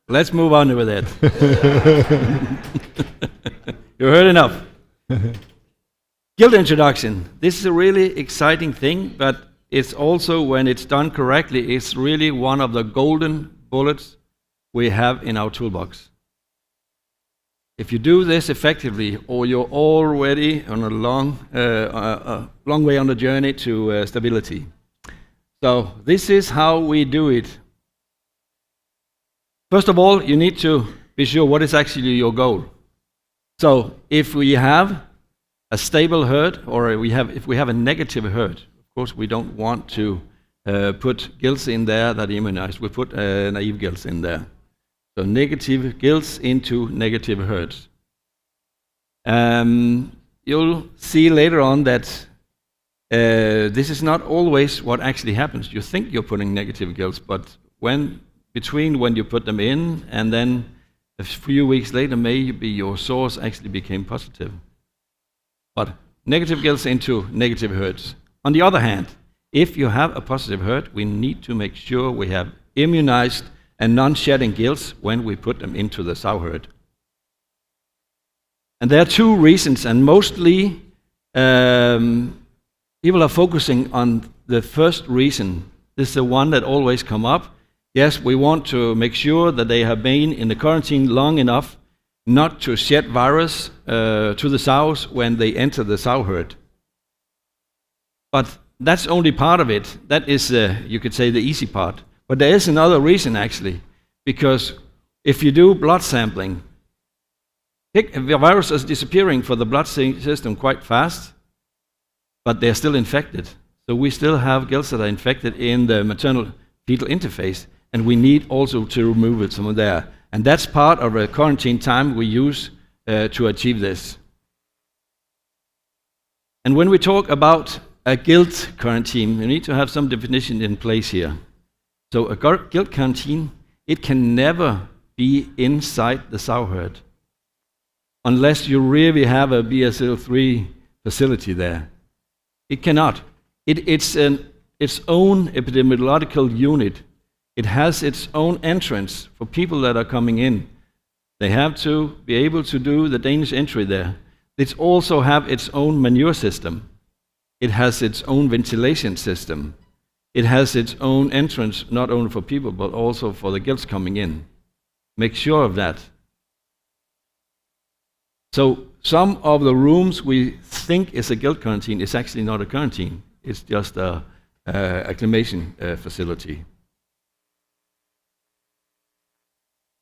Let's move on with it. You heard enough. Gilt introduction. This is a really exciting thing, but it's also, when it's done correctly, it's really one of the golden bullets we have in our toolbox. If you do this effectively, or you're already on a long way on the journey to stability. So this is how we do it. First of all, you need to be sure what is actually your goal. So if we have a stable herd, or if we have a negative herd, of course we don't want to put gilts in there that are immunized. We put naive gilts in there. So negative gilts into negative herds. You'll see later on that this is not always what actually happens. You think you're putting negative gilts, but between when you put them in and then a few weeks later, maybe your source actually became positive. But negative gilts into negative herds. On the other hand, if you have a positive herd, we need to make sure we have immunized and non-shedding gilts when we put them into the sow herd. And there are two reasons, and mostly people are focusing on the first reason. This is the one that always comes up. Yes, we want to make sure that they have been in the quarantine long enough not to shed virus to the sows when they enter the sow herd. But that's only part of it. That is, you could say, the easy part. But there is another reason, actually, because if you do blood sampling, the virus is disappearing for the blood system quite fast, but they're still infected. So we still have gilts that are infected in the maternal-fetal interface, and we need also to remove it from there. And that's part of the quarantine time we use to achieve this. And when we talk about a gilt quarantine, we need to have some definition in place here. So a gilt quarantine, it can never be inside the sow herd unless you really have a BSL-3 facility there. It cannot. It's its own epidemiological unit. It has its own entrance for people that are coming in. They have to be able to do the Danish entry there. It also have its own manure system. It has its own ventilation system. It has its own entrance, not only for people, but also for the gilts coming in. Make sure of that. So some of the rooms we think is a gilt quarantine is actually not a quarantine. It's just a acclimation facility.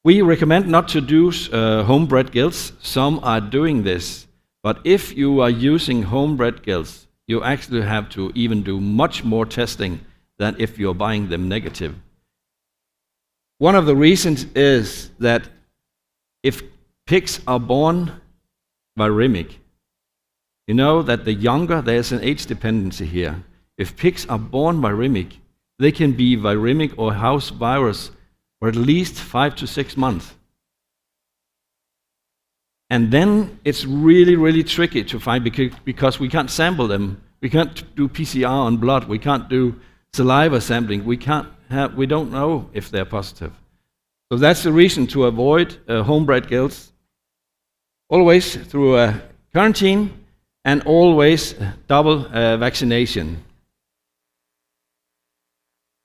We recommend not to do homebred gilts. Some are doing this. But if you are using homebred gilts, you actually have to even do much more testing than if you're buying them negative. One of the reasons is that if pigs are born viremic, you know that the younger, there's an age dependency here. If pigs are born viremic, they can be viremic or house virus for at least 5 to 6 months. And then it's really, really tricky to find because we can't sample them. We can't do PCR on blood. We can't do saliva sampling. We don't know if they're positive. So that's the reason to avoid homebred gilts. Always through a quarantine and always double vaccination.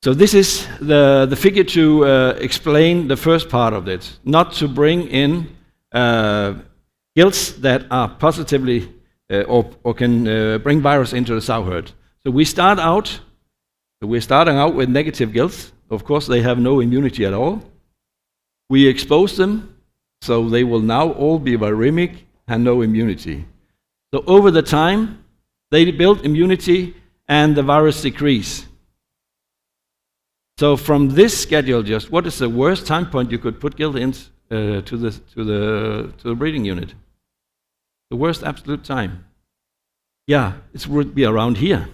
So this is the figure to explain the first part of it, not to bring in gilts that are positively or can bring virus into the sow herd. So we're starting out with negative gilts. Of course, they have no immunity at all. We expose them, so they will now all be viremic and no immunity. So over the time, they build immunity and the virus decrease. So from this schedule, just what is the worst time point you could put gilt in to the breeding unit? The worst absolute time. Yeah, it would be around here.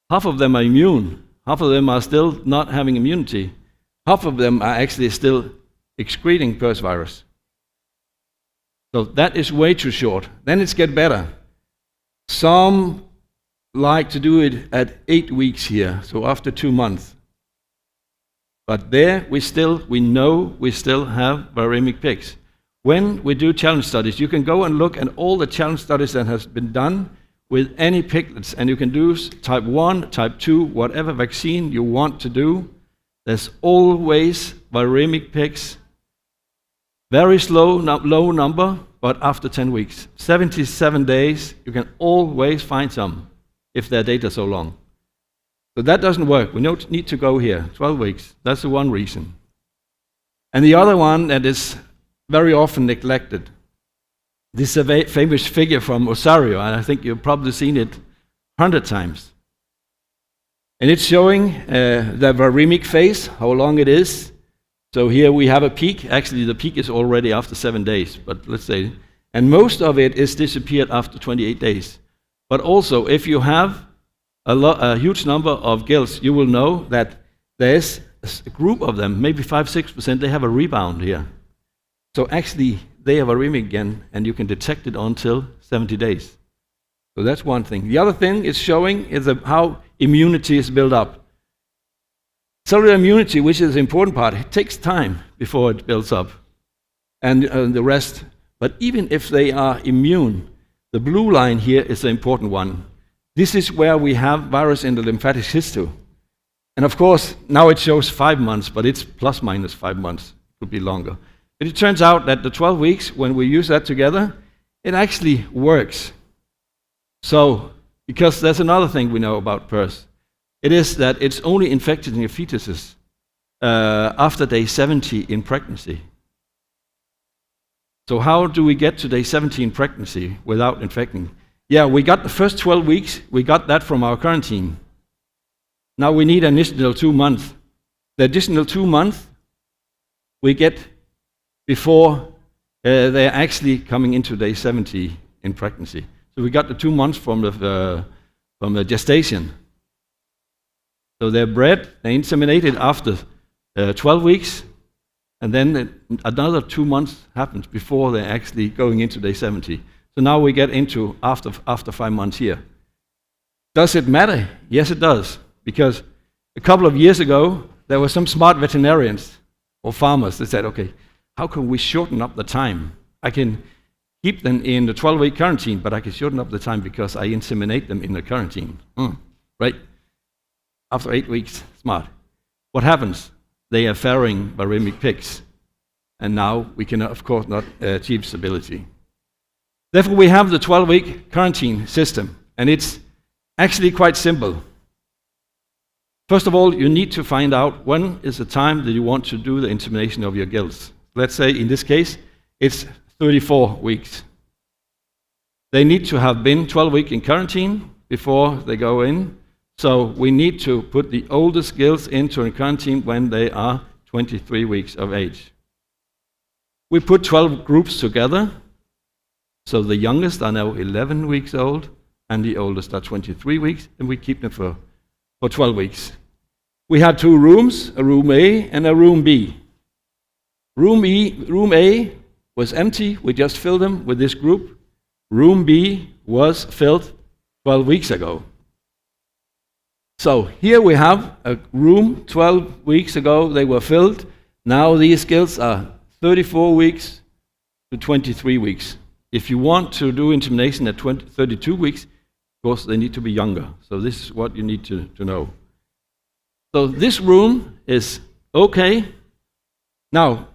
Half of them are immune. Half of them are still not having immunity. Half of them are actually still excreting PRRS virus. So that is way too short. Then it's get better. Some like to do it at 8 weeks here, so after 2 months. But there we know we still have viremic pigs. When we do challenge studies, you can go and look at all the challenge studies that has been done with any piglets, and you can do type 1, type 2, whatever vaccine you want to do. There's always viremic pigs. Very low number, but after 10 weeks. 77 days, you can always find some, if their data is so long. So that doesn't work. We don't need to go here, 12 weeks. That's the one reason. And the other one that is very often neglected. This is a famous figure from Osario, and I think you've probably seen it 100 times. And it's showing the viremic phase, how long it is. So here we have a peak. Actually, the peak is already after 7 days, but let's say, and most of it is disappeared after 28 days. But also, if you have a huge number of gilts, you will know that there's a group of them, maybe 5-6%, they have a rebound here. So actually, they are viremic again, and you can detect it until 70 days. So that's one thing. The other thing it's showing is how immunity is built up. Cellular immunity, which is the important part, it takes time before it builds up, and the rest. But even if they are immune, the blue line here is the important one. This is where we have virus in the lymphatic system. And of course, now it shows 5 months, but it's plus minus 5 months. It could be longer. But it turns out that the 12 weeks, when we use that together, it actually works. So, because there's another thing we know about PRRS. It is that it's only infected in your fetuses after day 70 in pregnancy. So how do we get to day 70 in pregnancy without infecting? Yeah, we got the first 12 weeks, we got that from our quarantine. Now we need an additional 2 months. The additional 2 months we get before they're actually coming into day 70 in pregnancy. So we got the 2 months from the gestation. So they're bred, they're inseminated after 12 weeks, and then another 2 months happens before they're actually going into day 70. So now we get into after 5 months here. Does it matter? Yes, it does. Because a couple of years ago, there were some smart veterinarians or farmers that said, okay, how can we shorten up the time? I can keep them in the 12-week quarantine, but I can shorten up the time because I inseminate them in the quarantine. Right? After 8 weeks, smart. What happens? They are farrowing viremic pigs. And now we can, of course, not achieve stability. Therefore, we have the 12-week quarantine system, and it's actually quite simple. First of all, you need to find out when is the time that you want to do the insemination of your gilts. Let's say, in this case, it's 34 weeks. They need to have been 12 weeks in quarantine before they go in. So we need to put the oldest gilts into quarantine when they are 23 weeks of age. We put 12 groups together. So the youngest are now 11 weeks old, and the oldest are 23 weeks, and we keep them for 12 weeks. We had 2 rooms, a room A and a room B. Room A was empty, we just filled them with this group. Room B was filled 12 weeks ago. So here we have a room 12 weeks ago, they were filled. Now these gilts are 34 weeks to 23 weeks. If you want to do insemination at 32 weeks, of course they need to be younger. So this is what you need to know. So this room is okay. Now,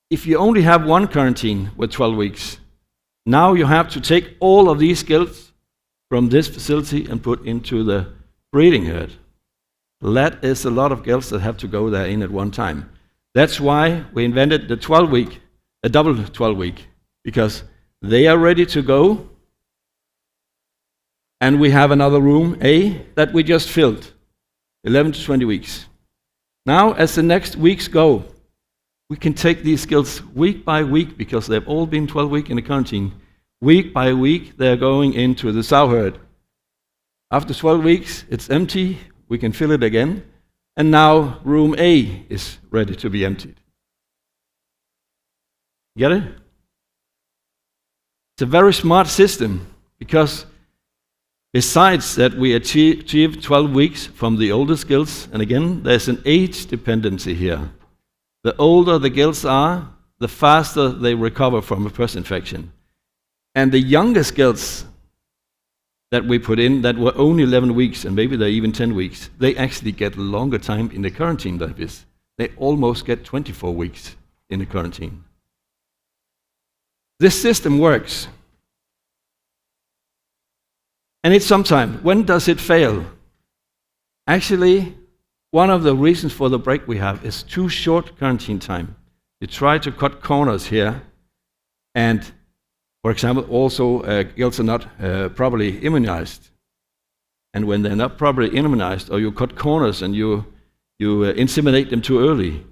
if you only have one quarantine with 12 weeks, now you have to take all of these gilts from this facility and put into the breeding herd. That is a lot of gilts that have to go there in at one time. That's why we invented the 12-week, a double 12-week, because they are ready to go, and we have another room A that we just filled, 11 to 20 weeks. Now, as the next weeks go, we can take these gilts week by week, because they've all been 12 weeks in the quarantine. Week by week, they're going into the sow herd. After 12 weeks, it's empty, we can fill it again, and now room A is ready to be emptied. Get it? It's a very smart system, because Besides that, we achieve 12 weeks from the oldest gilts, and again, there's an age dependency here. The older the gilts are, the faster they recover from a PRRS infection. And the youngest gilts that we put in that were only 11 weeks, and maybe they're even 10 weeks, they actually get longer time in the quarantine like this. They almost get 24 weeks in the quarantine. This system works. And it's sometimes, when does it fail? Actually, one of the reasons for the break we have is too short quarantine time. You try to cut corners here, and for example, also gilts are not properly immunized. And when they're not properly immunized, or you cut corners and you inseminate them too early,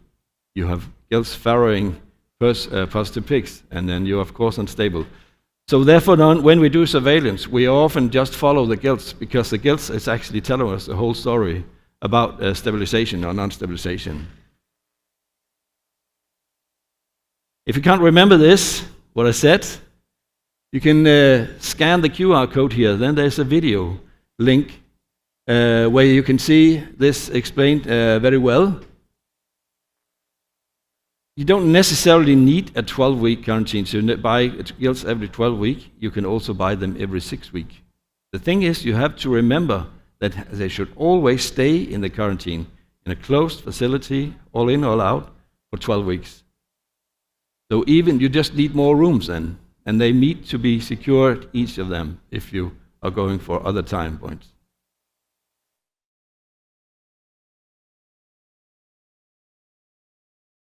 you have gilts farrowing PRRS positive pigs, and then you're of course unstable. So therefore, when we do surveillance, we often just follow the gilts, because the gilts is actually telling us the whole story about stabilization or non-stabilization. If you can't remember this, what I said, you can scan the QR code here. Then there's a video link where you can see this explained very well. You don't necessarily need a 12-week quarantine to buy gilts every 12 weeks. You can also buy them every 6 weeks. The thing is, you have to remember that they should always stay in the quarantine, in a closed facility, all in, all out, for 12 weeks. So even you just need more rooms then, and they need to be secured, each of them, if you are going for other time points.